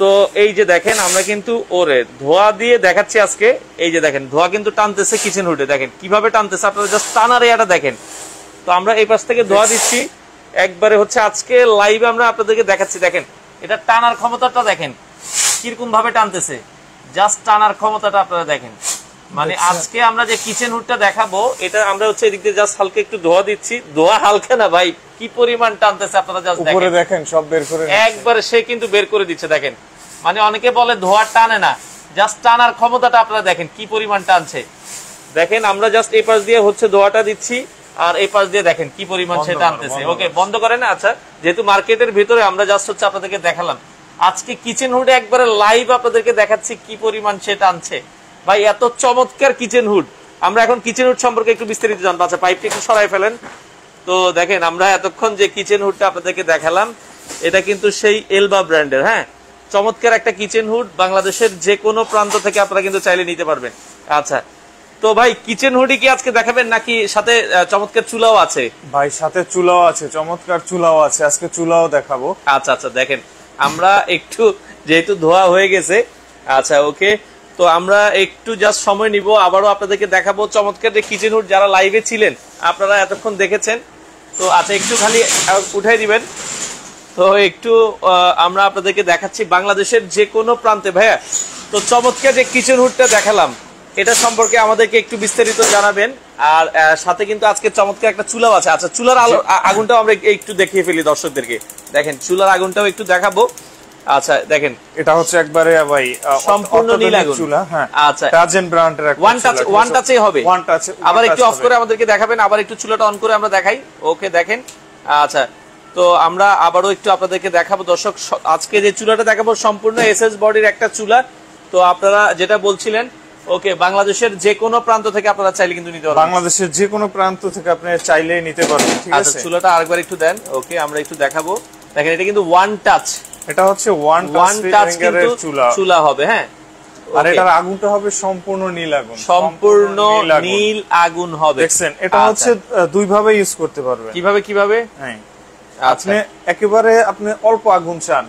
তো এই যে দেখেন আমরা কিন্তু ওরে ধোয়া দিয়ে দেখাচ্ছি আজকে। এই যে দেখেন ধোয়া কিন্তু টানতেছে কিচেন হুডে, দেখেন কিভাবে টানতেছে, আপনারা জাস্ট টানার এরিয়াটা দেখেন। তো আমরা এই পাশ থেকে ধোয়া দিচ্ছি একবারে হচ্ছে আজকে লাইভে আমরা আপনাদেরকে দেখাচ্ছি। দেখেন এটা টানার ক্ষমতাটা দেখেন কিরকম ভাবে টানতেছে, জাস্ট টানার ক্ষমতাটা আপনারা দেখেন। মানে আজকে আমরা যে কিচেন হুডটা দেখাবো এটা আমরা হচ্ছে এদিক দিয়ে জাস্ট হালকা একটু ধোয়া দিচ্ছি। ধোয়া হালকা না ভাই, কি পরিমাণ টানতেছে আপনারা জাস্ট উপরে দেখেন, সব বের করে একবারে সে কিন্তু বের করে দিচ্ছে। দেখেন মানে অনেকে বলে ধোয়া টানে না, জাস্ট টানার ক্ষমতাটা আপনারা দেখেন কি পরিমাণ টানছে। দেখেন আমরা জাস্ট এই পাশ দিয়ে হচ্ছে ধোয়াটা দিচ্ছি আর এই পাশ দিয়ে দেখেন কি পরিমাণ সে টানতেছে। ওকে বন্ধ করেন। আচ্ছা যেহেতু মার্কেটের ভিতরে আমরা জাস্ট হচ্ছে আপনাদেরকে দেখালাম, আজকে কিচেন হুডে একবারে লাইভ আপনাদেরকে দেখাচ্ছি কি পরিমাণ সে টানছে। ভাই এত চমৎকার কিচেন হুড। আমরা এখন কিচেন হুড সম্পর্কে একটু বিস্তারিত জানবো। আচ্ছা পাইপটা একটু সরাই ফেলেন। তো দেখেন আমরা এতক্ষণ যে কিচেন হুডটা আপনাদেরকে দেখালাম এটা কিন্তু সেই এলবা ব্র্যান্ডের। হ্যাঁ চমৎকার একটা কিচেন হুড, বাংলাদেশের যে কোনো প্রান্ত থেকে আপনারা কিন্তু চাইলে নিতে পারবেন। আচ্ছা তো ভাই কিচেন হুডই কি আজকে দেখাবেন নাকি সাথে চমৎকার চুলাও আছে? ভাই সাথে চুলাও আছে, চমৎকার চুলাও আছে, আজকে চুলাও দেখাবো। আচ্ছা আচ্ছা দেখেন আমরা একটু যেহেতু ধোয়া হয়ে গেছে, আচ্ছা ওকে, তো আমরা একটু জাস্ট সময় নিব, আবারও আপনাদেরকে দেখাবো চমৎকার যে কিচেন হুড। যারা লাইভে ছিলেন আপনারা এতক্ষণ দেখেছেন। তো আচ্ছা একটু খালি উঠাই দিবেন। তো একটু আমরা আপনাদেরকে দেখাচ্ছি বাংলাদেশের যে কোনো প্রান্তে। ভাইয়া তো চমৎকার যে কিচেন হুডটা দেখালাম এটা সম্পর্কে আমাদেরকে একটু বিস্তারিত জানাবেন। আর সাথে কিন্তু আজকে চমৎকার একটা চুলাও আছে। আচ্ছা চুলার আগুনটাও আমরা একটু দেখিয়ে ফেলি দর্শকদেরকে। দেখেন চুলার আগুনটাও একটু দেখাবো। আচ্ছা দেখেন এটা হচ্ছে একবারে ভাই সম্পূর্ণ নীল আগুন চুলা। হ্যাঁ আচ্ছা টাজেন ব্র্যান্ডের একটা ওয়ান টাচেই হবে। ওয়ান টাচ আবার একটু অফ করে আমাদেরকে দেখাবেন, আবার একটু চুলাটা অন করে আমরা দেখাই। ওকে দেখেন আচ্ছা তো আমরা আবারও একটু আপনাদেরকে দেখাবো দর্শক। আজকে যে চুলাটা দেখাবো সম্পূর্ণ এসএস বডির একটা চুলা। তো আপনারা যেটা বলছিলেন ওকে বাংলাদেশের যে কোনো প্রান্ত থেকে আপনারা চাইলে কিন্তু নিতে পারবেন। বাংলাদেশের যে কোনো প্রান্ত থেকে আপনি চাইলে নিতে পারবেন। ঠিক আছে আচ্ছা চুলাটা আরেকবার একটু দেন। ওকে আমরা একটু দেখাবো। দেখেন এটা কিন্তু ওয়ান টাচ, এটা হচ্ছে ওয়ান টাচ কিন্তু চুলা হবে। হ্যাঁ আর এটার আগুনটা হবে সম্পূর্ণ নীল আগুন, সম্পূর্ণ নীল আগুন হবে। দেখছেন এটা হচ্ছে দুই ভাবে ইউজ করতে পারবেন। কিভাবে কিভাবে? হ্যাঁ আপনি একেবারে আপনি অল্প আগুন চান,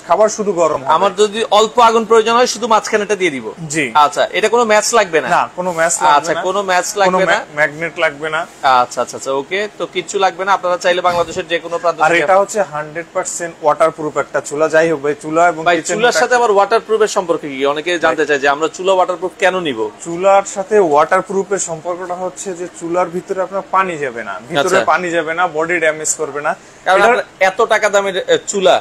খাবার শুধু গরম হবে। আমার যদি অল্প আগুন প্রয়োজন হয় শুধু মাঝখানেটা দিয়ে দিব। জি আচ্ছা এটা কোনো ম্যাচ লাগবে না? না কোনো ম্যাচ লাগবে না। আচ্ছা কোনো ম্যাচ লাগবে না, ম্যাগনেট লাগবে না। আচ্ছা আচ্ছা আচ্ছা ওকে তো কিচ্ছু লাগবে না, আপনারা চাইলে বাংলাদেশের যে কোনো প্রান্ত। আর এটা হচ্ছে 100% ওয়াটারপ্রুফ একটা চুলা। যাই হোক ভাই চুলা এবং চুলার সাথে আবার ওয়াটারপ্রুফের সম্পর্ক কি? অনেকে জানতে চায় যে আমরা চুলা ওয়াটারপ্রুফ কেন নিব। চুলার সাথে ওয়াটারপ্রুফের সম্পর্কটা হচ্ছে যে চুলার ভিতরে আপনার পানি যাবে না, ভিতরে পানি যাবে না, বডি ড্যামেজ করবে না। কারণ এত টাকা দামের চুলা,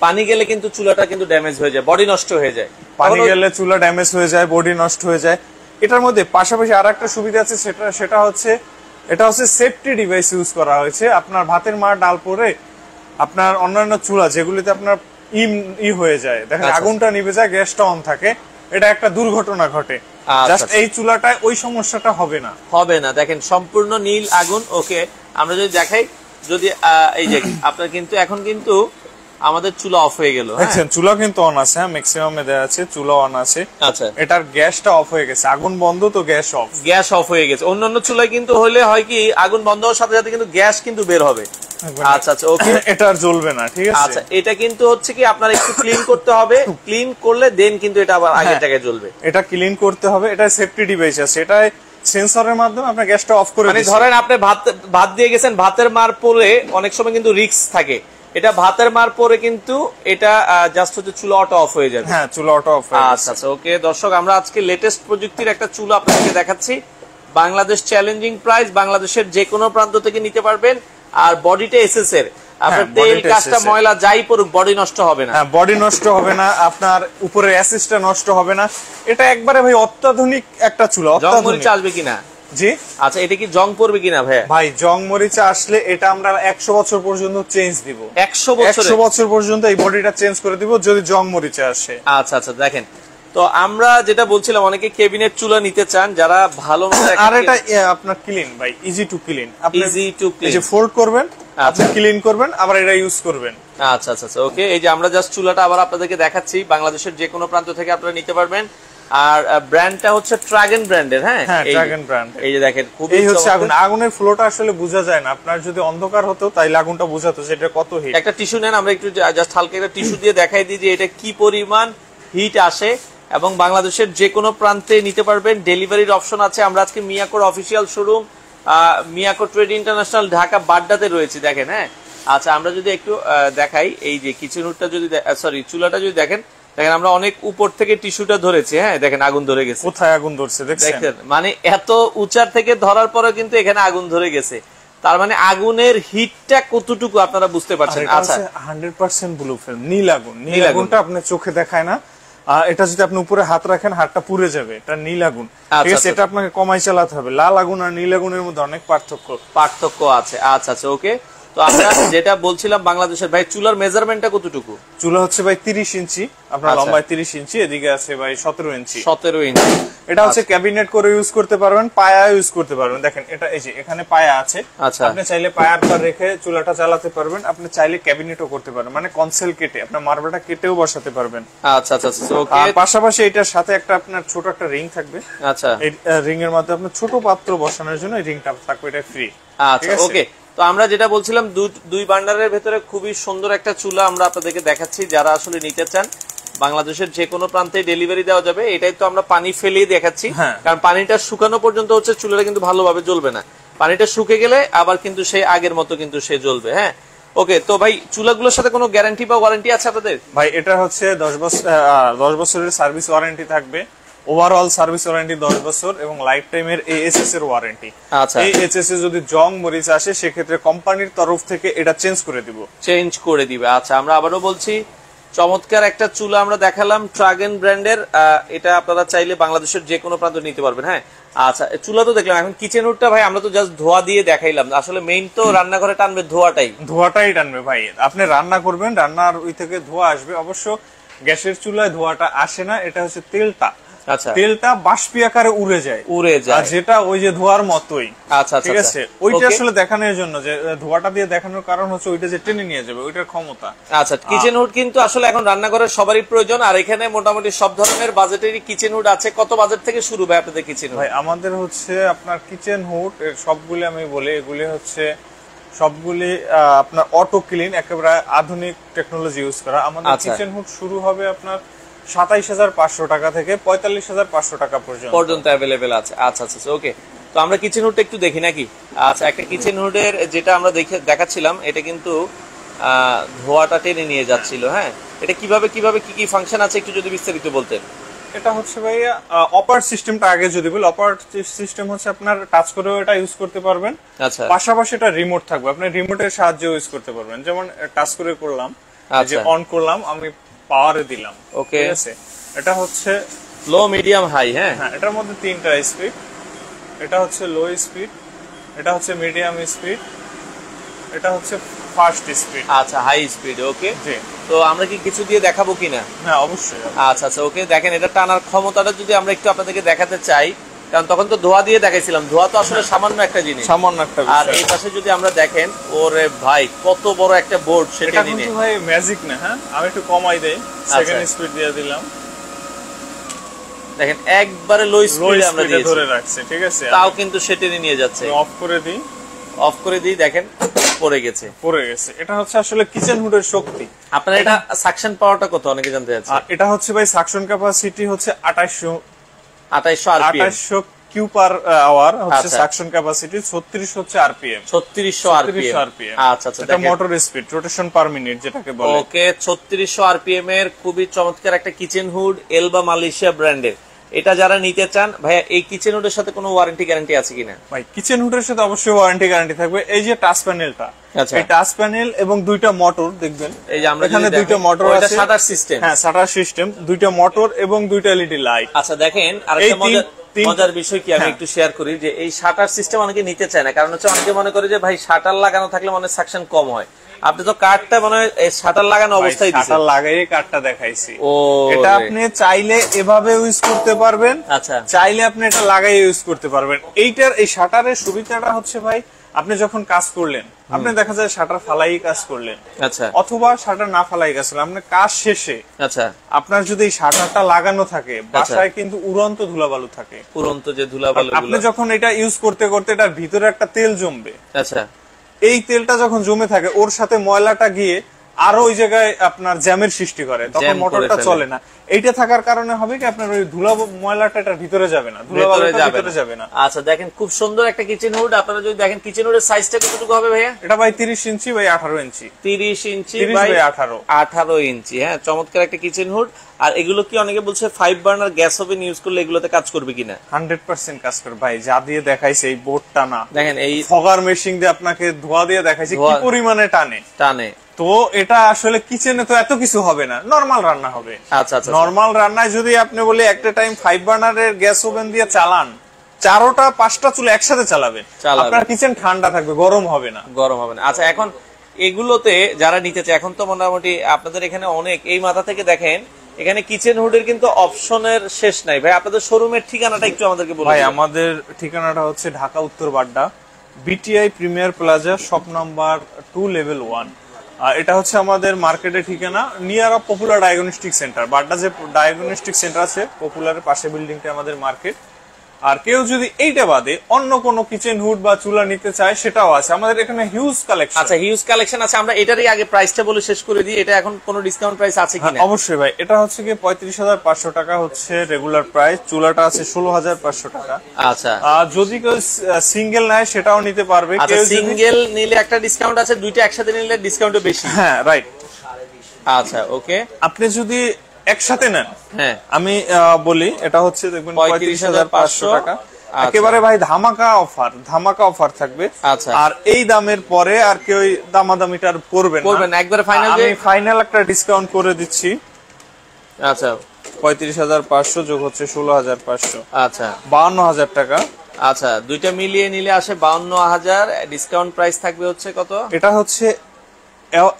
পানি গেলে কিন্তু চুলাটা কিন্তু ড্যামেজ হয়ে যায়, বডি নষ্ট হয়ে যায়। পানি গেলে চুলা ড্যামেজ হয়ে যায়, বডি নষ্ট হয়ে যায়। এটার মধ্যে পাশাপাশি আরেকটা সুবিধা আছে, সেটা হচ্ছে এটা হচ্ছে সেফটি ডিভাইস ইউজ করা হয়েছে। আপনার ভাতের মার ডাল পরে আপনার অন্যান্য চুলা যেগুলিতে আপনার ই হয়ে যায়, দেখেন আগুনটা নিভে যায়, গ্যাসটা অন থাকে, এটা একটা দুর্ঘটনা ঘটে। জাস্ট এই চুলাটায় ওই সমস্যাটা হবে না, হবে না। দেখেন সম্পূর্ণ নীল আগুন। ওকে আমরা যদি দেখাই, যদি এই যে আপনার কিন্তু এখন কিন্তু আমাদের চুলা অফ হয়ে গেল। দেখছেন চুলা কিন্তু অন আছে, হ্যাঁ ম্যাক্সিমামে দেয়া আছে চুলা অন আছে। আচ্ছা এটার গ্যাসটা অফ হয়ে গেছে, আগুন বন্ধ তো গ্যাস অফ, গ্যাস অফ হয়ে গেছে। অন্যান্য চুলায় কিন্তু হলে হয় কি আগুন বন্ধ হওয়ার সাথে সাথে কিন্তু গ্যাস কিন্তু বের হবে। আচ্ছা আচ্ছা ওকে এটা আর জ্বলবে না। ঠিক আছে আচ্ছা এটা কিন্তু হচ্ছে কি আপনার একটু ক্লিন করতে হবে, ক্লিন করলে দেন কিন্তু এটা আবার আগের জায়গায় জ্বলবে। এটা ক্লিন করতে হবে, এটা সেফটি ডিভাইস আছে, এটা সেন্সরের মাধ্যমে আপনার গ্যাসটা অফ করে মানে ধরেন আপনি ভাত দিয়ে গেছেন, ভাতের মার পরে অনেক সময় কিন্তু রিস্ক থাকে, এটা ভাতের মার পরে কিন্তু এটা জাস্ট হচ্ছে চুলা অটো অফ হয়ে যাবে। হ্যাঁ চুলা অটো অফ হয়ে যাবে। আচ্ছা আচ্ছা ওকে দর্শক আমরা আজকে লেটেস্ট প্রযুক্তির একটা চুলা আপনাদেরকে দেখাচ্ছি। বাংলাদেশ চ্যালেঞ্জিং প্রাইস, বাংলাদেশের যে কোনো প্রান্ত থেকে নিতে পারবেন। আর বডিটা এসএস এর, আপনার তেল কাজটা ময়লা যাই পড়ুক বডি নষ্ট হবে না। হ্যাঁ বডি নষ্ট হবে না, আপনার উপরের অ্যাসিস্টটা নষ্ট হবে না। এটা একবারে ভাই অত্যাধুনিক একটা চুলা। জং মরিচা আসবে কিনা? জি আচ্ছা এটা কি জং পড়বে কিনা ভাই? ভাই জং মরিচা আসলে এটা আমরা 100 বছর পর্যন্ত চেঞ্জ দিব। 100 বছর পর্যন্ত এই বডিটা চেঞ্জ করে দিব যদি জং মরিচা আসে। আচ্ছা আচ্ছা দেখেন তো আমরা যেটা বলছিলাম অনেকে কেবিনেট চুলা নিতে চান যারা ভালো মতো। আর এটা আপনার ক্লিন ভাই, ইজি টু ক্লিন, আপনি ইজি টু ক্লিন, এই যে ফোল্ড করবেন আপনি ক্লিন করবেন আবার এটা ইউজ করবেন। আচ্ছা আচ্ছা আচ্ছা ওকে এই যে আমরা জাস্ট চুলাটা আবার আপনাদেরকে দেখাচ্ছি, বাংলাদেশের যে কোনো প্রান্ত থেকে আপনারা নিতে পারবেন। আর ব্র্যান্ডটা হচ্ছে ট্রাগন ব্র্যান্ডের। হ্যাঁ, ট্রাগন ব্র্যান্ড। এই যে দেখেন খুব এই হচ্ছে আগুন, আগুনের ফ্লোটা আসলে বোঝা যায় না। আপনার যদি অন্ধকার হতো তাইলে আগুনটা বোঝাতো যে এটা কত হিট। একটা টিস্যু নেন, আমরা একটু জাস্ট হালকা একটা টিস্যু দিয়ে দেখাই দিই যে এটা কি পরিমাণ হিট আসে, এবং বাংলাদেশের যে কোনো প্রান্তে নিতে পারবেন, ডেলিভারির অপশন আছে। আমরা আজকে মিয়াকোর official showroom Miyako trade international Dhaka বাড্ডাতে রয়েছে। দেখেন, হ্যাঁ আচ্ছা, আমরা যদি একটু দেখাই, এই যে কিচেন হুডটা যদি সরি চুলাটা যদি দেখেন, আমরা অনেক উপর থেকে টিস্যুটা ধরেছি। হ্যাঁ দেখেন আগুন ধরে গেছে। কোথায় আগুন ধরছে দেখছেন? মানে এত উঁচার থেকে ধরার পরে কিন্তু এখানে আগুন ধরে গেছে, তার মানে আগুনের হিটটা কতটুকু আপনারা বুঝতে পারছেন। আচ্ছা 100% ব্লু ফিল্ম, নীল আগুন। নীল আগুনটা আপনার চোখে দেখায় না, এটা যদি আপনি উপরে হাত রাখেন হাতটা পুড়ে যাবে। এটা নীল আগুন, ঠিক আছে? এটা আপনাকে কমাই চালাতে হবে। লাল আগুন আর নীল আগুনের মধ্যে অনেক পার্থক্য আছে। আচ্ছা আচ্ছা, ওকে। তো আমরা যেটা বলছিলাম, বাংলাদেশের ভাই চুলার মেজারমেন্টটা কতটুকু? চুলা হচ্ছে ভাই 30 ইঞ্চি, আপনার লম্বায় 30 ইঞ্চি, এদিকে আছে ভাই 17 ইঞ্চি। 17 ইঞ্চি। এটা হচ্ছে ক্যাবিনেট করে ইউজ করতে পারবেন, পায়া ইউজ করতে পারবেন। দেখেন এটা, এই যে এখানে পায়া আছে, আপনি চাইলে পায়ার পর রেখে চুলাটা চালাতে পারবেন। আপনি চাইলে ক্যাবিনেটও করতে পারবেন, মানে কনসেল কেটে আপনার মার্বেলটা কেটেও বসাতে পারবেন। আচ্ছা আচ্ছা, ওকে। আর পাশাপাশি এটার সাথে একটা আপনার ছোট একটা রিং থাকবে। আচ্ছা, এই রিং এর মধ্যে আপনার ছোট পাত্র বসানোর জন্য এই রিংটা থাকবে, এটা ফ্রি। আচ্ছা, ওকে। তো আমরা যেটা বলছিলাম, দুই বান্ডারের ভেতরে খুবই সুন্দর একটা চুলা আমরা আপনাদেরকে দেখাচ্ছি। যারা আসলে নিতে চান, বাংলাদেশের যে কোনো প্রান্তে ডেলিভারি দেওয়া যাবে। এটাই তো আমরা পানি ফেলেই দেখাচ্ছি, কারণ পানিটা শুকানো পর্যন্ত হচ্ছে চুলাটা কিন্তু ভালোভাবে জ্বলবে না। পানিটা শুকে গেলে আবার কিন্তু সেই আগের মতো কিন্তু সে জ্বলবে। হ্যাঁ, ওকে। তো ভাই চুলাগুলোর সাথে কোনো গ্যারান্টি বা ওয়ারেন্টি আছে আপনাদের? ভাই এটা হচ্ছে 10 বছরের সার্ভিস ওয়ারেন্টি থাকবে। ওভারঅল সার্ভিস ওয়ারেন্টি 10 বছর, এবং লাইফ টাইমের এএসএস এর ওয়ারেন্টি। আচ্ছা, এই এএসএস এ যদি জং মরিচ আসে, সেক্ষেত্রে কোম্পানির তরফ থেকে এটা চেঞ্জ করে দিবে। আচ্ছা, আমরা আবারও বলছি, চমৎকার একটা চুলা আমরা দেখালাম ট্রাগন ব্র্যান্ডের। এটা আপনারা চাইলে বাংলাদেশের যে কোনো প্রান্তে নিতে পারবেন। হ্যাঁ, আচ্ছা, চুলা তো দেখলাম। এখন কিচেন হুডটা ভাই আমরা তো জাস্ট ধোয়া দিয়ে দেখাইলাম, আসলে মেইন তো রান্নাঘরে টানবে ধোয়াটাই টানবে ভাই। আপনি রান্না করবেন, রান্নার ওই থেকে ধোয়া আসবে। অবশ্য গ্যাসের চুলায় ধোয়াটা আসে না, এটা হচ্ছে তেলটা। আচ্ছা, তেলটা বাষ্পী আকারে উড়ে যায়, আর যেটা ওই যে ধোয়ার মতোই। আচ্ছা, ঠিক আছে, ওইটা আসলে দেখানোর জন্য, যে ধোয়াটা দিয়ে দেখানোর কারণ হচ্ছে ওইটা যে টেনে নিয়ে যাবে, ওইটার ক্ষমতা। আচ্ছা, কিচেন হুড কিন্তু আসলে এখন রান্নাঘরের সবারই প্রয়োজন, আর এখানে মোটামুটি সব ধরনের বাজেটেরই কিচেন হুড আছে। কত বাজেট থেকে শুরু ভাই আপনাদের কিচেন হুড? ভাই আমাদের হচ্ছে আপনার কিচেন হুড এর সবগুলি আমি বলি, এগুলি হচ্ছে সবগুলি আপনার অটো ক্লিন, একেবারে আধুনিক টেকনোলজি ইউজ করা। আমাদের কিচেন হুড শুরু হবে আপনার 27,500 টাকা থেকে 45,500 টাকা পর্যন্ত অ্যাভেলেবেল আছে। আচ্ছা আচ্ছা, ওকে। তো আমরা কিচেন হুডটা একটু দেখি নাকি? আচ্ছা, একটা কিচেন হুডের যেটা আমরা দেখাচ্ছিলাম, এটা কিন্তু ধোয়াটা টেনে নিয়ে যাচ্ছিল। হ্যাঁ, এটা কিভাবে কি কি ফাংশন আছে একটু যদি বিস্তারিত বলতেন। এটা হচ্ছে ভাইয়া অপারেট সিস্টেমটা আগে যদি বলি, অপারেট সিস্টেম হচ্ছে আপনার টাচ করেও এটা ইউজ করতে পারবেন। আচ্ছা, পাশাপাশি এটা রিমোট থাকবে, আপনি রিমোটের সাহায্যে ইউজ করতে পারবেন। যেমন টাচ করে করলাম, যে অন করলাম, আমি পাওয়ারে দিলাম। ওকে, ঠিক আছে। এটা হচ্ছে লো, মিডিয়াম, হাই। হ্যাঁ, এটার মধ্যে 3টা স্পিড। এটা হচ্ছে লো স্পিড, এটা হচ্ছে মিডিয়াম স্পিড, এটা হচ্ছে ফাস্ট স্পিড। আচ্ছা, হাই স্পিড। ওকে, জি। তো আমরা কি কিছু দিয়ে দেখাবো কিনা? হ্যাঁ, অবশ্যই। আচ্ছা আচ্ছা, ওকে। দেখেন, এটা টানার ক্ষমতাটা যদি আমরা একটু আপনাদেরকে দেখাতে চাই, কারণ তখন তো ধোয়া দিয়ে দেখাইছিলাম। ধোয়া তো আসলে সামান্য একটা জিনিস, আর এই পাশে যদি আমরা দেখেন, ওরে ভাই কত বড় একটা বোর্ড, সেটা কিন্তু ভাই ম্যাজিক না। হ্যাঁ, আমি একটু কমাই দেই, সেকেন্ড স্পিড দিয়ে দিলাম। দেখেন একবারে লো স্পিডে আমরা দিয়েছি, ধরে রাখছে। ঠিক আছে, তাও কিন্তু সেটা নিয়ে যাচ্ছে। অফ করে দিই, দেখেন পড়ে গেছে। এটা হচ্ছে আসলে কিচেন হুডের শক্তি। আপনার এটা সাকশন পাওয়ারটা কত অনেকে জানতে চাচ্ছে? এটা হচ্ছে ভাই সাকশন ক্যাপাসিটি হচ্ছে 2800 কিউ পার আওয়ার হচ্ছে সাকশন ক্যাপাসিটি, 36 হচ্ছে আরপিএম। 3600 আরপিএম। আচ্ছা আচ্ছা, এটা motor speed, rotation per minute যেটাকে বলে। ওকে, 3600 আরপিএম এর খুবই চমৎকার একটা কিচেন হুড, এলবা মালয়েশিয়া ব্র্যান্ডের। এটা যারা নিতে চান, ভাইয়া এই কিচেন হুডের সাথে কোনো ওয়ারেন্টি গ্যারান্টি আছে কিনা? ভাই কিচেন হুডের সাথে অবশ্যই ওয়ারেন্টি গ্যারান্টি থাকবে। এই যে টাচ প্যানেলটা, এই টাচ প্যানেল এবং দুইটা মোটর দেখবেন, এই যে আমরা এখানে দুইটা মোটর আছে, শাটার সিস্টেম। হ্যাঁ, শাটার সিস্টেম, দুইটা মোটর এবং দুইটা এলইডি লাইট। আচ্ছা, দেখেন আরেকটা মজার বিষয় কি আমি একটু শেয়ার করি, যে এই শাটার সিস্টেম অনেকে নিতে চায় না, কারণ হচ্ছে অনেকে মনে করে যে ভাই শাটার লাগানো থাকলে মনে সাকশন কম হয়। আপনি তো কার্ডটা মনে হয় শাটার লাগানো অবস্থায় দিয়েছেন। শাটার লাগাই কার্ডটা দেখাইছি। এটা আপনি চাইলে এভাবে ইউজ করতে পারবেন, আচ্ছা, চাইলে আপনি এটা লাগাই ইউজ করতে পারবেন। এইটার এই শাটারের সুবিধাটা হচ্ছে ভাই, আপনি যখন কাজ করলেন, আপনি দেখা যায় শাটার ফালাই কাজ করলেন, আচ্ছা অথবা শাটার না ফালাই কাজ করলেন, আপনার কাজ শেষে আচ্ছা আপনার যদি এই শাটারটা লাগানো থাকে, বাসায় কিন্তু উড়ন্ত ধুলাবালু থাকে। উড়ন্ত যে ধুলাবালু, আপনি যখন এটা ইউজ করতে করতে এটার ভিতরে একটা তেল জমবে, আচ্ছা এই তেলটা যখন জমে থাকে ওর সাথে ময়লাটা গিয়ে আরো ওই জায়গায় আপনার জ্যামের সৃষ্টি করে, তখন জ্যাম করে মোটরটা ফেলে। চলে না। এইটা থাকার কারণে হবে কি আপনার ওই ধুলা ময়লাটা এটার ভিতরে যাবে না, ধুলাবালুটা ভিতরে যাবে না। আচ্ছা দেখেন খুব সুন্দর একটা কিচেন হুড। আপনারা যদি দেখেন কিচেন হুডের সাইজটা কতটুকু হবে ভাইয়া? এটা ভাই 30 inch by 18 inch. 30 inch 30 by by 18। 18 inch. হ্যাঁ, চমৎকার একটা কিচেন হুড। আর এগুলো কি অনেকে বলছে 5 বার্নার গ্যাস ওভেন ইউজ করলে এগুলোতে কাজ করবে কিনা? 100% কাজ করে ভাই, যা দিয়ে দেখাইছে এই বোর্ডটা না, দেখেন এই ফগার মেশিং দিয়ে আপনাকে ধোয়া দিয়ে দেখাইছে কি পরিমাণে টানে। তো এটা আসলে কিচেনে তো এত কিছু হবে না, নরমাল রান্না হবে। আচ্ছা আচ্ছা, নরমাল রান্নায় যদি আপনি বলি একটা টাইম 5 বার্নারের গ্যাস ওভেন দিয়ে চালান, 4টা 5টা চুলা একসাথে চালাবেন, আপনার কিচেন ঠান্ডা থাকবে, গরম হবে না। গরম হবে না। আচ্ছা এখন এগুলোতে যারা নিতে চায়, এখন তো মোটামুটি আপনাদের এখানে অনেক, এই মাথা থেকে দেখেন এখানে কিচেন হুডের কিন্তু অপশনের শেষ নাই ভাই। আপনাদের শোরুমের ঠিকানাটা একটু আমাদেরকে বলুন ভাই। আমাদের ঠিকানাটা হচ্ছে ঢাকা উত্তর Badda, BTI premier plaza, shop number 2 level 1। এটা হচ্ছে আমাদের মার্কেটের ঠিকানা, near of popular diagnostic centre. Badda যে ডায়াগনস্টিক সেন্টার আছে পপুলারের পাশে বিল্ডিংটা আমাদের মার্কেট। আর কেউ যদি এইটা বাদে অন্য কোনো কিচেন হুড বা চুলা নিতে চায় সেটাও আছে আমাদের এখানে, হিউজ কালেকশন। আচ্ছা হিউজ কালেকশন আছে। আমরা এটারই আগে প্রাইসটা বলে শেষ করে দিই। এটা এখন কোনো ডিসকাউন্ট প্রাইস আছে কিনা? অবশ্যই ভাই, এটা হচ্ছে কি 35,500 টাকা হচ্ছে রেগুলার প্রাইস। চুলাটা আছে 16,500 টাকা। আচ্ছা, যদি কেউ সিঙ্গেল নেয় সেটাও নিতে পারবে। আচ্ছা সিঙ্গেল নিলে একটা ডিসকাউন্ট আছে, দুইটা একসাথে নিলে ডিসকাউন্টও বেশি। হ্যাঁ রাইট। আচ্ছা ওকে, আপনি যদি একসাথে নেন, হ্যাঁ আমি বলি এটা হচ্ছে দেখবেন 35,500 টাকা আচ্ছা। একেবারে ভাই ধামাকা অফার, ধামাকা অফার থাকবে। আচ্ছা, আর এই দামের পরে আর কেউ দামাদামিটা আর করবেন না, একবারে ফাইনাল। আমি ফাইনাল একটা ডিসকাউন্ট করে দিচ্ছি। আচ্ছা 35,500 যোগ হচ্ছে 16,500, আচ্ছা 52,000 টাকা। আচ্ছা দুইটা মিলিয়ে নিলে আসে 52,000। ডিসকাউন্ট প্রাইস থাকবে হচ্ছে কত? এটা হচ্ছে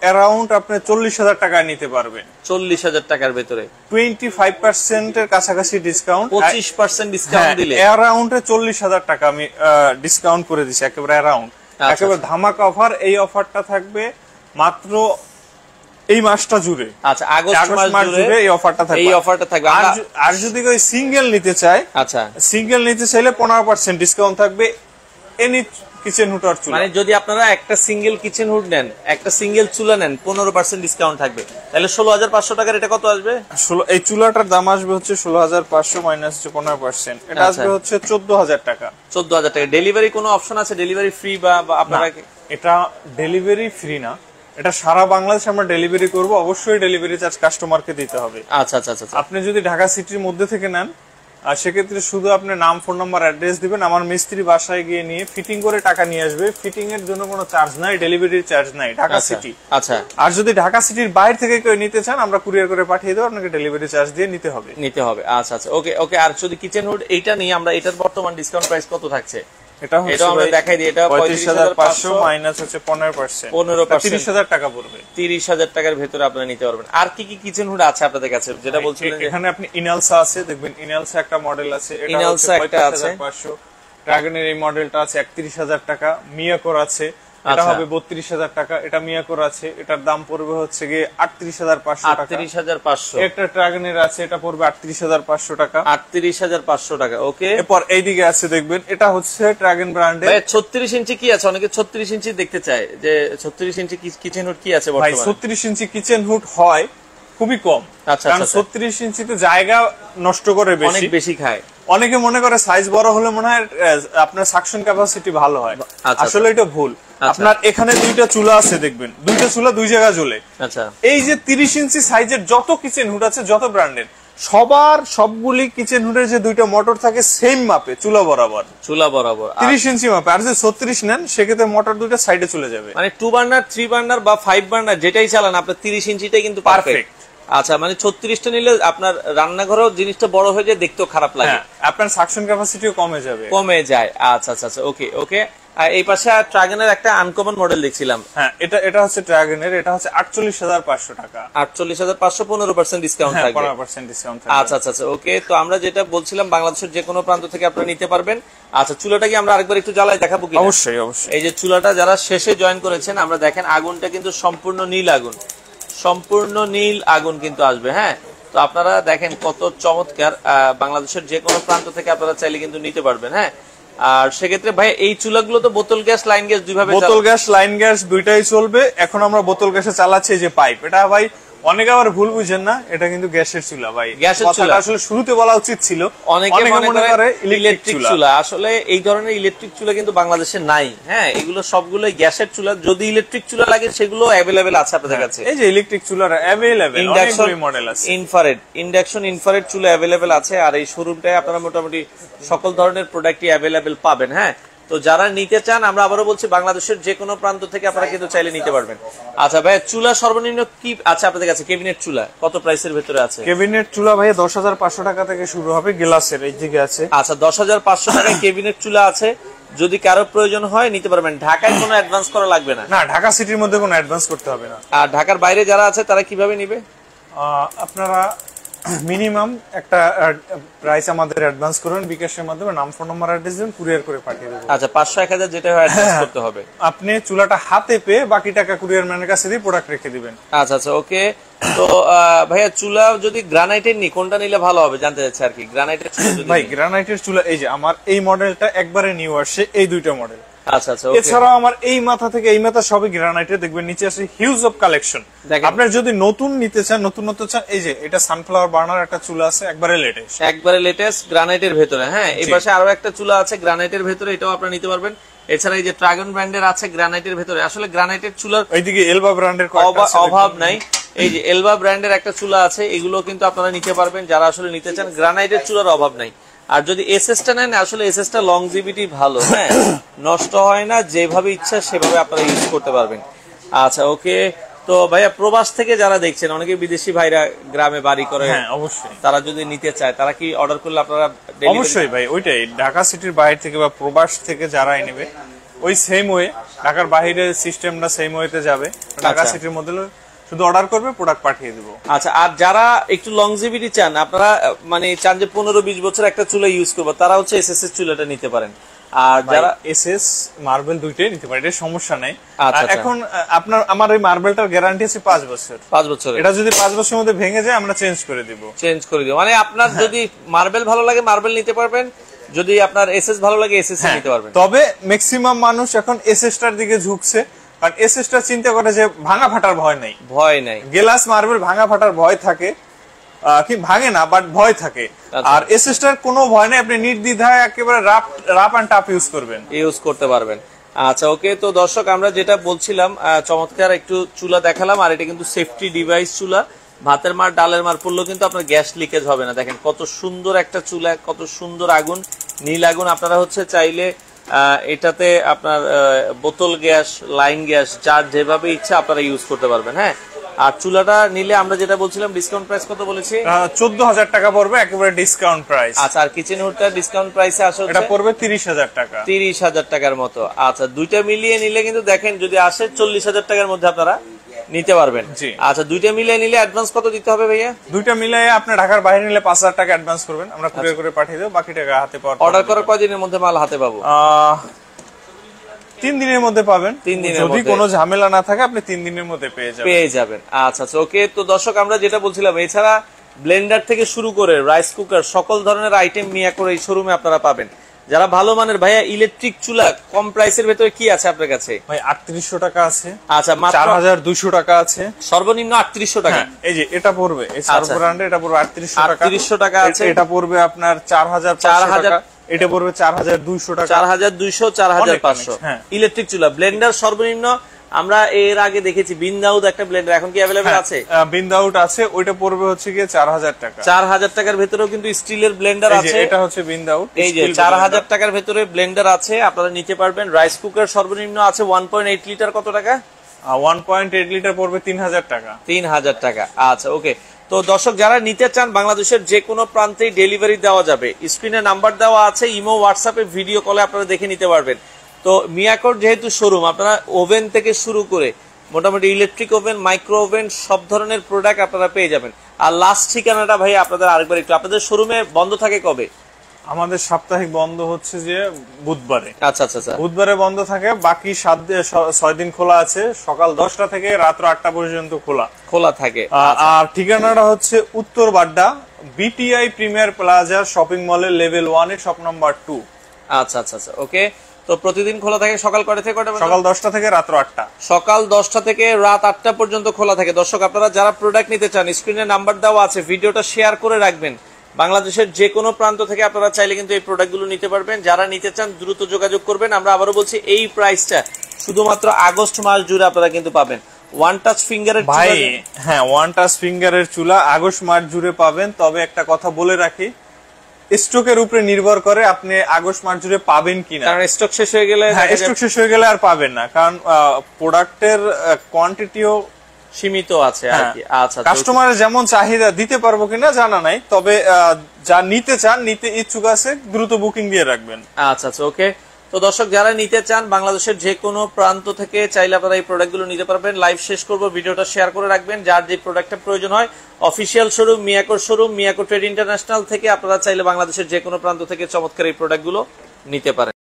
অ্যারাউন্ড আপনি 40,000 টাকায় নিতে পারবেন। 40,000 টাকার ভেতরে 25% এর কাছাকাছি ডিসকাউন্ট। 25% ডিসকাউন্ট দিলে অ্যারাউন্ডে 40,000 টাকা আমি ডিসকাউন্ট করে দিচ্ছি, একেবারে অ্যারাউন্ড, একেবারে ধামাকা অফার। এই অফারটা থাকবে মাত্র এই মাসটা জুড়ে। আচ্ছা আগস্ট মাস জুড়ে এই অফারটা থাকবে। এই অফারটা থাকবে। আর যদি কেউ সিঙ্গেল নিতে চায়, আচ্ছা সিঙ্গেল নিতে চাইলে 15% ডিসকাউন্ট থাকবে এনি কিচেন হুড আর চুলা। মানে যদি আপনারা একটা সিঙ্গেল কিচেন হুড নেন, একটা সিঙ্গেল চুলা নেন, 15% ডিসকাউন্ট থাকবে। তাহলে 16,500 টাকার এটা কত আসবে? এই চুলাটার দাম আসবে হচ্ছে 16,500 মাইনাস 15%, এটা আসবে হচ্ছে 14,000 টাকা। 14,000 টাকা। ডেলিভারি কোনো অপশন আছে? ডেলিভারি ফ্রি বা আপনারা? এটা ডেলিভারি ফ্রি না, এটা সারা বাংলাদেশে আমরা ডেলিভারি করব। অবশ্যই ডেলিভারি চার্জ কাস্টমারকে দিতে হবে। আচ্ছা আচ্ছা আচ্ছা। আপনি যদি ঢাকা সিটির মধ্যে থেকে নেন, আর সেক্ষেত্রে শুধু আপনি নাম, ফোন নাম্বার, অ্যাড্রেস দিবেন, আমার মিস্ত্রি বাসায় গিয়ে নিয়ে ফিটিং করে টাকা নিয়ে আসবে। ফিটিং এর জন্য কোনো চার্জ নাই, ডেলিভারির চার্জ নাই, ঢাকা সিটি। আচ্ছা। আর যদি ঢাকা সিটির বাইরে থেকে কেউ নিতে চান, আমরা কুরিয়ার করে পাঠিয়ে দেবো, আপনাকে ডেলিভারি চার্জ দিয়ে নিতে হবে। আচ্ছা আচ্ছা ওকে ওকে। আর যদি কিচেন হুড এইটা নিয়ে আমরা, এটার বর্তমান ডিসকাউন্ট প্রাইস কত থাকছে? এটা আমরা দেখাই দিই। এটা 35,500 মাইনাস হচ্ছে 15%, 30,000 টাকা পড়বে। 30,000 টাকার ভেতরে আপনারা নিতে পারবেন। আর কি কি কিচেন হুড আছে আপনাদের কাছে যেটা বলছিলেন? এখানে আপনি ইনালসা আছে, দেখবেন ইনালসা একটা মডেল আছে, এটা ইনালসা একটা আছে 35,500। ড্রাগনের এই মডেলটা আছে 31,000 টাকা। মিয়াকোর আছে, এটা হবে 32,000 টাকা। এটা মিয়াকোর আছে, এটার দাম পড়বে হচ্ছে গিয়ে 38,500 টাকা। 38,500। একটা ড্রাগনের আছে, এটা পড়বে 38,500 টাকা। 38,500 টাকা ওকে। এরপর এইদিকে আছে দেখবেন, এটা হচ্ছে ড্রাগন ব্র্যান্ডের। 36 ইঞ্চি কি আছে? অনেকে 36 ইঞ্চি দেখতে চায়, যে 36 ইঞ্চি কিচেন হুড কি আছে ভাই? বর্তমানে 36 ইঞ্চি কিচেন হুড হয় খুবই কম, কারণ 36 ইঞ্চিতে জায়গা নষ্ট করে বেশি, অনেক বেশি খায়। অনেকে মনে করে সাইজ বড় হলে মনে হয় আপনার সাকশন ক্যাপাসিটি ভালো হয়, আসলে এটা ভুল। আপনার এখানে দুইটা চুলা আছে, দেখবেন দুইটা চুলা দুই জায়গা জ্বলে। আচ্ছা, এই যে 30 ইঞ্চি সাইজের যত কিচেন হুড আছে, যত ব্র্যান্ডের, সবগুলি কিচেন হুডের যে দুইটা মোটর থাকে সেম মাপে, চুলা বরাবর 30 ইঞ্চি মাপে। আর যদি 36 নেন, সেক্ষেত্রে মোটর দুইটা সাইডে চলে যাবে। মানে 2 বার্নার, 3 বার্নার বা 5 বার্নার যেটাই চালান, আপনার 30 ইঞ্চিটাই কিন্তু পারফেক্ট। আচ্ছা, মানে 36টা নিলে আপনার রান্নাঘরেও জিনিসটা বড় হয়ে যায়, দেখতেও খারাপ লাগে, আপনার সাকশন ক্যাপাসিটিও কমে যায়। আচ্ছা আচ্ছা ওকে ওকে। আর এই পাশে ট্রাগনের একটা আনকমন মডেল দেখছিলাম। হ্যাঁ, এটা হচ্ছে ড্রাগনের, এটা হচ্ছে 48,500 টাকা। 48,500, 15% ডিসকাউন্ট থাকবে। 15% ডিসকাউন্ট থাকবে। আচ্ছা আচ্ছা আচ্ছা, ওকে। তো আমরা যেটা বলছিলাম বাংলাদেশের যে কোনো প্রান্ত থেকে আপনারা নিতে পারবেন। আচ্ছা, চুলাটা কি আমরা আরেকবার একটু জ্বালায় দেখাবো কি? অবশ্যই অবশ্যই। এই যে চুলাটা যারা শেষে জয়েন করেছেন, আমরা দেখেন আগুনটা কিন্তু সম্পূর্ণ নীল আগুন, সম্পূর্ণ নীল আগুন কিন্তু আসবে। হ্যাঁ, তো আপনারা দেখেন কত চমৎকার। বাংলাদেশের যে কোনো প্রান্ত থেকে আপনারা চাইলে কিন্তু নিতে পারবেন। হ্যাঁ, আর সেক্ষেত্রে ভাই এই চুলাগুলো তো বোতল গ্যাস, লাইন গ্যাস দুইভাবে, বোতল গ্যাস লাইন গ্যাস দুইটাই চলবে। এখন আমরা বোতল গ্যাসে চালাচ্ছি এই যে পাইপ, এটা ভাই অনেকে আবার ভুল বুঝেন না, এটা কিন্তু গ্যাসের চুলা ভাই। গ্যাসের চুলা আসলে শুরুতে বলা উচিত ছিল, অনেকে মনে করে ইলেকট্রিক চুলা। আসলে এই ধরনের ইলেকট্রিক চুলা কিন্তু বাংলাদেশে নাই। হ্যাঁ, এগুলো সবগুলোই গ্যাসের চুলা। যদি ইলেকট্রিক চুলা লাগে সেগুলো অ্যাভেলেবেল আছে আপনাদের কাছে। এই যে ইলেকট্রিক চুলার অ্যাভেলেবেল ইন্ডাকশন মডেল আছে, ইন্ডাকশন ইনফ্রারেড চুলা অ্যাভেলেবেল আছে। আর এই শোরুমটায় আপনারা মোটামুটি সকল ধরনের প্রোডাক্টই অ্যাভেলেবেল পাবেন। হ্যাঁ, তো যারা নিতে চান, আমরা আবারও বলছি বাংলাদেশের যে কোনো প্রান্ত থেকে আপনারা কিন্তু চাইলে নিতে পারবেন। আচ্ছা ভাই, চুলা সর্বনিম্ন কি আছে আপনাদের কাছে? ক্যাবিনেট চুলা কত প্রাইসের ভিতরে আছে? ক্যাবিনেট চুলা ভাই 10,500 টাকা থেকে শুরু হবে, গ্লাসের এই দিকে আছে। আচ্ছা, 10,500 টাকায় ক্যাবিনেট চুলা আছে। যদি কারো প্রয়োজন হয় নিতে পারবেন। ঢাকায় কোনো অ্যাডভান্স করা লাগবে না? না, ঢাকা সিটির মধ্যে কোনো অ্যাডভান্স করতে হবে না। আর ঢাকার বাইরে যারা আছে তারা কিভাবে নিবে? আপনারা মিনিমাম একটা প্রাইস আমাদের অ্যাডভান্স করুন বিকাশের মাধ্যমে, নাম ফোন নাম্বার অ্যাড্রেস দিন, কুরিয়ার করে পাঠিয়ে দেব। আচ্ছা, 500-1000 যেটা হয় অ্যাডভান্স করতে হবে। আপনি চুলাটা হাতে পেয়ে বাকি টাকা কুরিয়ার ম্যানের কাছে দিয়ে প্রোডাক্ট রেখে দিবেন। আচ্ছা আচ্ছা, ওকে। তো ভাইয়া চুলা যদি গ্রানাইটের নি, কোনটা নিলে ভালো হবে জানতে চাচ্ছি আর কি। গ্রানাইটের চুলা যদি ভাই, গ্রানাইটের চুলা এই যে আমার এই মডেলটা একবারে নিউ আসছে, এই দুইটা মডেল। আচ্ছা আচ্ছা, ওকে। এছাড়াও আমার এই মাথা থেকে এই মাথা সবই গ্রানাইটের, দেখবেন নিচে আছে হিউজ অফ কালেকশন। আপনার যদি নতুন নিতে চান, নতুন চান, এই যে এটা সানফ্লাওয়ার বার্নার একটা চুলা আছে, একবারে লেটেস্ট গ্রানাইটের ভেতরে। হ্যাঁ, এই পাশে আরো একটা চুলা আছে গ্রানাইটের ভেতরে, এটাও আপনারা নিতে পারবেন। এছাড়া এই যে ট্রাগন ব্র্যান্ডের আছে গ্রানাইটের ভেতরে। আসলে গ্রানাইটের চুলার ওইদিকে এলবা ব্র্যান্ডের অভাব নাই। এই যে এলবা ব্র্যান্ডের একটা চুলা আছে, এগুলো কিন্তু আপনারা নিতে পারবেন যারা আসলে নিতে চান। গ্রানাইটের চুলার অভাব নাই। আর যদি এসএসটা নেন, আসলে এসএসটা লংজিভিটি ভালো। হ্যাঁ, নষ্ট হয় না, যেভাবে ইচ্ছা সেভাবে আপনারা ইউজ করতে পারবেন। আচ্ছা, ওকে। তো ভাইয়া প্রবাস থেকে যারা দেখছেন, অনেকে বিদেশি ভাইরা গ্রামে বাড়ি করে, হ্যাঁ অবশ্যই, তারা যদি নিতে চায় তারা কি অর্ডার করলে আপনারা? অবশ্যই ভাই, ওইটাই ঢাকা সিটির বাইরে থেকে বা প্রবাস থেকে যারাই নেবে, ওই সেম ওয়ে, ঢাকার বাইরে সিস্টেমটা সেম ওয়েতে যাবে। ঢাকা সিটির মধ্যে শুধু অর্ডার করবে, প্রোডাক্ট পাঠিয়ে দেবো। আচ্ছা, আর যারা একটু লংজিভিটি চান, আপনারা মানে চান যে 15-20 বছর একটা চুলা ইউজ করবো, তারা হচ্ছে এসএস এর চুলাটা নিতে পারেন। আর যারা এসএস মার্বেল দুইটাই নিতে পারে, এটা সমস্যা নাই। এখন আমার এই মার্বেলটার গ্যারান্টি আছে 5 বছর। 5 বছর, এটা যদি 5 বছরের মধ্যে ভেঙে যায় আমরা চেঞ্জ করে দিব। মানে আপনার যদি মার্বেল ভালো লাগে মার্বেল নিতে পারবেন, যদি আপনার এসএস ভালো লাগে এসএস নিতে পারবেন। তবে ম্যাক্সিমাম মানুষ এখন এসএসটার দিকে ঝুঁকছে, কারণ এসএসটা চিন্তা করে যে ভাঙা ফাটার ভয় নাই। গ্লাস মার্বেল ভাঙা ফাটার ভয় থাকে, কি ভাঙে না, বাট ভয় থাকে। আর এসএসটার কোনো ভয় নাই, আপনি নির্দ্বিধায় একেবারে রাফ এন্ড টাফ ইউজ করতে পারবেন। আচ্ছা, ওকে। তো দর্শক, আমরা যেটা বলছিলাম, চমৎকার একটু চুলা দেখালাম। আর এটা কিন্তু সেফটি ডিভাইস চুলা। ভাতের মার, ডালের মার পড়লেও কিন্তু আপনার গ্যাস লিকেজ হবে না। দেখেন কত সুন্দর একটা চুলা, কত সুন্দর আগুন, নীল আগুন। আপনারা হচ্ছে চাইলে এটাতে আপনার বোতল গ্যাস, লাইন গ্যাস, যার যেভাবে ইচ্ছা আপনারা ইউজ করতে পারবেন। হ্যাঁ, আর চুলাটা নিলে আমরা যেটা বলছিলাম, ডিসকাউন্ট প্রাইস কত বলেছি? 14,000 টাকা পড়বে, একেবারে ডিসকাউন্ট প্রাইস। আচ্ছা, আর কিচেন হুডটা ডিসকাউন্ট প্রাইসে আসলে এটা পড়বে 30,000 টাকা। 30,000 টাকার মতো। আচ্ছা, দুইটা মিলিয়ে নিলে কিন্তু দেখেন যদি আসে 40,000 টাকার মধ্যে আপনারা নিতে পারবেন। আচ্ছা, দুইটা মিলিয়ে নিলে অ্যাডভান্স কত দিতে হবে ভাইয়া? দুইটা মিলিয়ে আপনি ঢাকার বাইরে নিলে 5,000 টাকা অ্যাডভান্স করবেন, আমরা কুরিয়ার করে পাঠিয়ে দেব, বাকি টাকা হাতে পাওয়ার। অর্ডার করার কয়দিনের মধ্যে মাল হাতে পাবো? 3 দিনের মধ্যে পাবেন। 3 দিনের যদি কোনো ঝামেলা না থাকে আপনি 3 দিনের মধ্যে পেয়ে যাবেন। আচ্ছা আচ্ছা, ওকে। তো দর্শক, আমরা যেটা বলছিলাম, এছাড়া ব্লেন্ডার থেকে শুরু করে রাইস কুকার, সকল ধরনের আইটেম মিয়া করে এই শোরুমে আপনারা পাবেন। যারা ভালো মানের, ভাইয়া ইলেকট্রিক চুলা কম প্রাইসের ভেতরে কি আছে আপনার কাছে? ভাই 3800 টাকা আছে। আচ্ছা, 4200 টাকা আছে, সর্বনিম্ন 3800 টাকা। এই যে এটা পড়বে, এই সার্ভ ব্র্যান্ডে এটা পড়বে 3800 টাকা। 3800 টাকা আছে। এটা পড়বে আপনার 4500 টাকা। এটা পড়বে 4200 টাকা। 4200, 4500 ইলেকট্রিক চুলা। ব্লেন্ডার সর্বনিম্ন আমরা এর আগে দেখেছি বিন্দাউট একটা ব্লেন্ডার, এখন কি अवेलेबल আছে? বিন্দাউট আছে, ওইটা পড়বে হচ্ছে কি 4000 টাকা। 4000 টাকার ভিতরেও কিন্তু স্টিলের ব্লেন্ডার আছে। এটা হচ্ছে বিন্দাউট, এই যে 4000 টাকার ভিতরে ব্লেন্ডার আছে, আপনারা নিতে পারবেন। রাইস কুকার সর্বনিম্ন আছে 1.8 লিটার, কত টাকা? 1.8 লিটার পড়বে 3000 টাকা। 3000 টাকা। আচ্ছা, ওকে। তো দর্শক, যারা নিতে চান বাংলাদেশের যে কোনো প্রান্তেই ডেলিভারি দেওয়া যাবে। স্ক্রিনে নাম্বার দেওয়া আছে, ইমো, হোয়াটসঅ্যাপে, ভিডিও কলে আপনারা দেখে নিতে পারবেন। তো মিয়াকোর যেহেতু শোরুম, আপনারা ওভেন থেকে শুরু করে মোটামুটি ইলেকট্রিক ওভেন, মাইক্রো ওভেন সব ধরনের প্রোডাক্ট আপনারা পেয়ে যাবেন। আর লাস্ট ঠিকানাটা ভাই আপনাদের আরেকবার একটু, আপনাদের শোরুমে বন্ধ থাকে কবে? আমাদের সাপ্তাহিক বন্ধ হচ্ছে যে বুধবারে। আচ্ছা আচ্ছা আচ্ছা, বুধবারে বন্ধ থাকে, বাকি 6 দিন খোলা আছে, সকাল 10টা থেকে রাত 8টা পর্যন্ত খোলা থাকে। আর ঠিকানাটা হচ্ছে উত্তর Badda, BTI premier plaza shopping মলের লেভেল 1 এর শপ নাম্বার 2। আচ্ছা আচ্ছা আচ্ছা, ওকে। তো প্রতিদিন খোলা থাকে সকাল কয়টা থেকে কয়টা? সকাল 10টা থেকে রাত 8টা। সকাল 10টা থেকে রাত 8টা পর্যন্ত খোলা থাকে। দর্শক আপনারা যারা প্রোডাক্ট নিতে চান, স্ক্রিনে নাম্বার দেওয়া আছে, ভিডিওটা শেয়ার করে রাখবেন। বাংলাদেশের যে কোনো প্রান্ত থেকে আপনারা চাইলে কিন্তু এই প্রোডাক্টগুলো নিতে পারবেন। যারা নিতে চান দ্রুত যোগাযোগ করবেন। আমরা আবারও বলছি, এই প্রাইসটা শুধুমাত্র আগস্ট মাস জুড়ে আপনারা কিন্তু পাবেন। ওয়ান টাচ ফিঙ্গারের ভাই, হ্যাঁ, ওয়ান টাচ ফিঙ্গারের চুলা আগস্ট মাস জুড়ে পাবেন। তবে একটা কথা বলে রাখি, স্টকের উপরে নির্ভর করে আপনি আগস্ট মাস জুড়ে পাবেন কিনা, কারণ স্টক শেষ হয়ে গেলে, হ্যাঁ, স্টক শেষ হয়ে গেলে আর পাবেন না, কারণ প্রোডাক্টের কোয়ান্টিটিও সীমিত আছে আর কি। আচ্ছা, কাস্টমারের যেমন চাহিদা দিতে পারবো কিনা জানা নাই, তবে যা নিতে চান, নিতে ইচ্ছুক আছে, দ্রুত বুকিং দিয়ে রাখবেন। আচ্ছা আচ্ছা, ওকে। তো দর্শক যারা নিতে চান বাংলাদেশের যে কোনো প্রান্ত থেকে চাইলে আপনারা এই প্রোডাক্টগুলো নিতে পারবেন। লাইভ শেষ করব, ভিডিওটা শেয়ার করে রাখবেন। যার যে প্রোডাক্টটা প্রয়োজন হয়, অফিসিয়াল শোরুম মিয়াকোর শোরুম, মিয়াকো ট্রেড ইন্টারন্যাশনাল থেকে আপনারা চাইলে বাংলাদেশের যে কোনো প্রান্ত থেকে চমৎকার এই প্রোডাক্টগুলো নিতে পারেন।